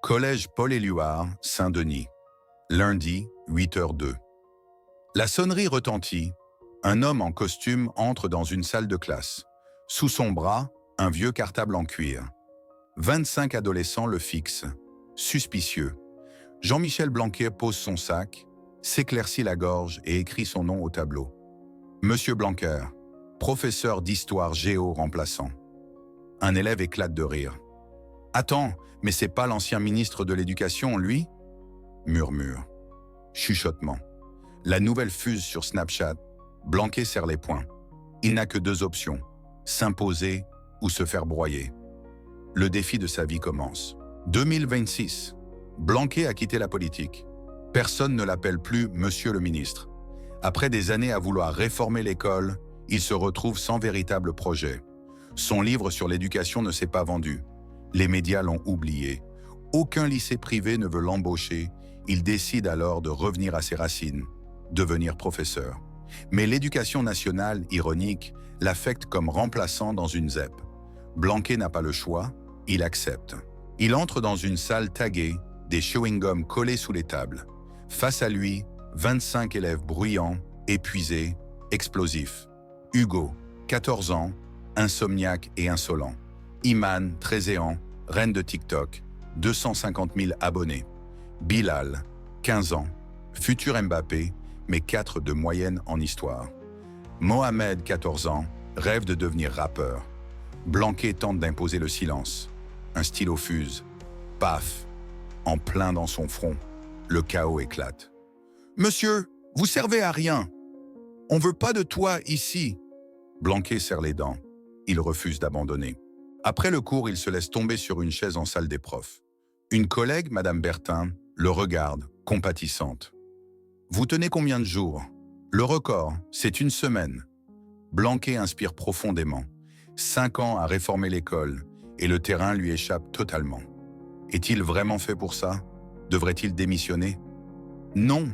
Collège Paul-Éluard, Saint-Denis. Lundi, 8h02. La sonnerie retentit. Un homme en costume entre dans une salle de classe. Sous son bras, un vieux cartable en cuir. 25 adolescents le fixent. Suspicieux. Jean-Michel Blanquer pose son sac, s'éclaircit la gorge et écrit son nom au tableau. Monsieur Blanquer, professeur d'histoire géo remplaçant. Un élève éclate de rire. Attends, mais c'est pas l'ancien ministre de l'Éducation, lui? Murmure. Chuchotement. La nouvelle fuse sur Snapchat. Blanquer serre les poings. Il n'a que deux options, s'imposer ou se faire broyer. Le défi de sa vie commence. 2026. Blanquer a quitté la politique. Personne ne l'appelle plus Monsieur le ministre. Après des années à vouloir réformer l'école, il se retrouve sans véritable projet. Son livre sur l'éducation ne s'est pas vendu. Les médias l'ont oublié. Aucun lycée privé ne veut l'embaucher. Il décide alors de revenir à ses racines, devenir professeur. Mais l'éducation nationale, ironique, l'affecte comme remplaçant dans une ZEP. Blanquer n'a pas le choix, il accepte. Il entre dans une salle taguée, des chewing-gums collés sous les tables. Face à lui, 25 élèves bruyants, épuisés, explosifs. Hugo, 14 ans, insomniaque et insolent. Iman, 13 ans, reine de TikTok, 250 000 abonnés. Bilal, 15 ans, futur Mbappé, mais 4 de moyenne en histoire. Mohamed, 14 ans, rêve de devenir rappeur. Blanquer tente d'imposer le silence. Un stylo fuse. Paf! En plein dans son front, le chaos éclate. « Monsieur, vous servez à rien. On veut pas de toi ici. » Blanquer serre les dents. Il refuse d'abandonner. Après le cours, il se laisse tomber sur une chaise en salle des profs. Une collègue, Madame Bertin, le regarde, compatissante. « Vous tenez combien de jours ?»« Le record, c'est une semaine. » Blanquer inspire profondément. 5 ans à réformer l'école, et le terrain lui échappe totalement. Est-il vraiment fait pour ça? Devrait-il démissionner? Non,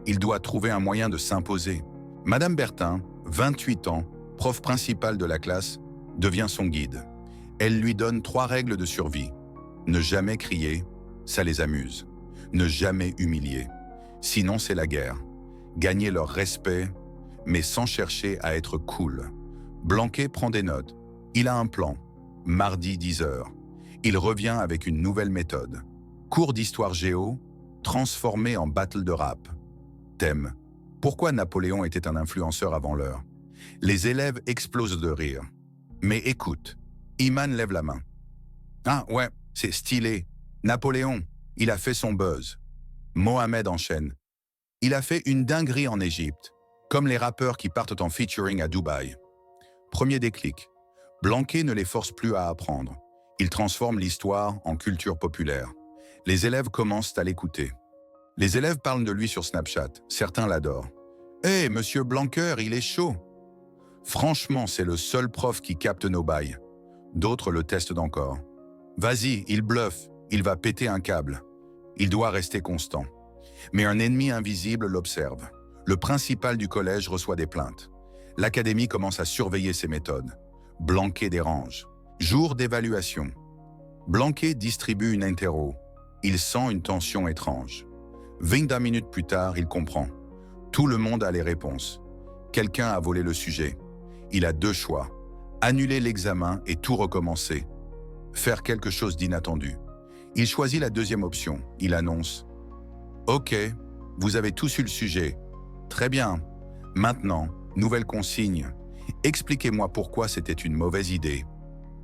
il doit trouver un moyen de s'imposer. Madame Bertin, 28 ans, prof principale de la classe, devient son guide. Elle lui donne 3 règles de survie. Ne jamais crier, ça les amuse. Ne jamais humilier. Sinon, c'est la guerre. Gagner leur respect, mais sans chercher à être cool. Blanquer prend des notes. Il a un plan. Mardi 10h. Il revient avec une nouvelle méthode. Cours d'histoire géo, transformé en battle de rap. Thème. Pourquoi Napoléon était un influenceur avant l'heure? Les élèves explosent de rire. Mais écoute, Iman lève la main. Ah ouais, c'est stylé. Napoléon, il a fait son buzz. Mohamed enchaîne. Il a fait une dinguerie en Égypte, comme les rappeurs qui partent en featuring à Dubaï. Premier déclic. Blanquer ne les force plus à apprendre. Il transforme l'histoire en culture populaire. Les élèves commencent à l'écouter. Les élèves parlent de lui sur Snapchat. Certains l'adorent. « Hé, monsieur Blanquer, il est chaud !» Franchement, c'est le seul prof qui capte nos bails. D'autres le testent encore. « Vas-y, il bluffe, il va péter un câble. » Il doit rester constant. Mais un ennemi invisible l'observe. Le principal du collège reçoit des plaintes. L'académie commence à surveiller ses méthodes. Blanquer dérange. Jour d'évaluation. Blanquer distribue une interro. Il sent une tension étrange. 20 minutes plus tard, il comprend. Tout le monde a les réponses. Quelqu'un a volé le sujet. Il a 2 choix. Annuler l'examen et tout recommencer. Faire quelque chose d'inattendu. Il choisit la deuxième option. Il annonce « Ok, vous avez tous eu le sujet. Très bien. Maintenant, nouvelle consigne. Expliquez-moi pourquoi c'était une mauvaise idée. »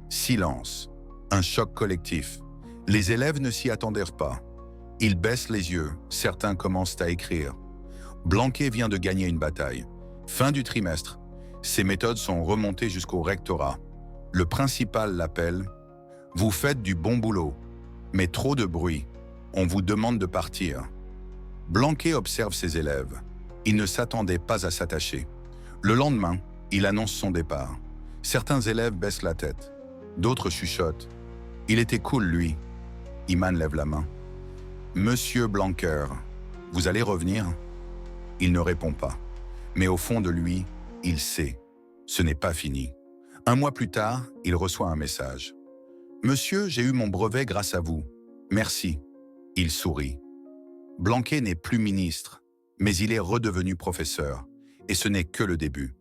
Silence. Un choc collectif. Les élèves ne s'y attendaient pas. Ils baissent les yeux. Certains commencent à écrire. Blanquer vient de gagner une bataille. Fin du trimestre. Ses méthodes sont remontées jusqu'au rectorat. Le principal l'appelle « Vous faites du bon boulot, mais trop de bruit. On vous demande de partir. » Blanquer observe ses élèves. Il ne s'attendait pas à s'attacher. Le lendemain, il annonce son départ. Certains élèves baissent la tête. D'autres chuchotent. Il était cool, lui. Iman lève la main. « Monsieur Blanquer, vous allez revenir ?» Il ne répond pas. Mais au fond de lui, il sait. Ce n'est pas fini. 1 mois plus tard, il reçoit un message. « Monsieur, j'ai eu mon brevet grâce à vous. Merci. Il sourit. Blanquet n'est plus ministre, mais il est redevenu professeur, et ce n'est que le début.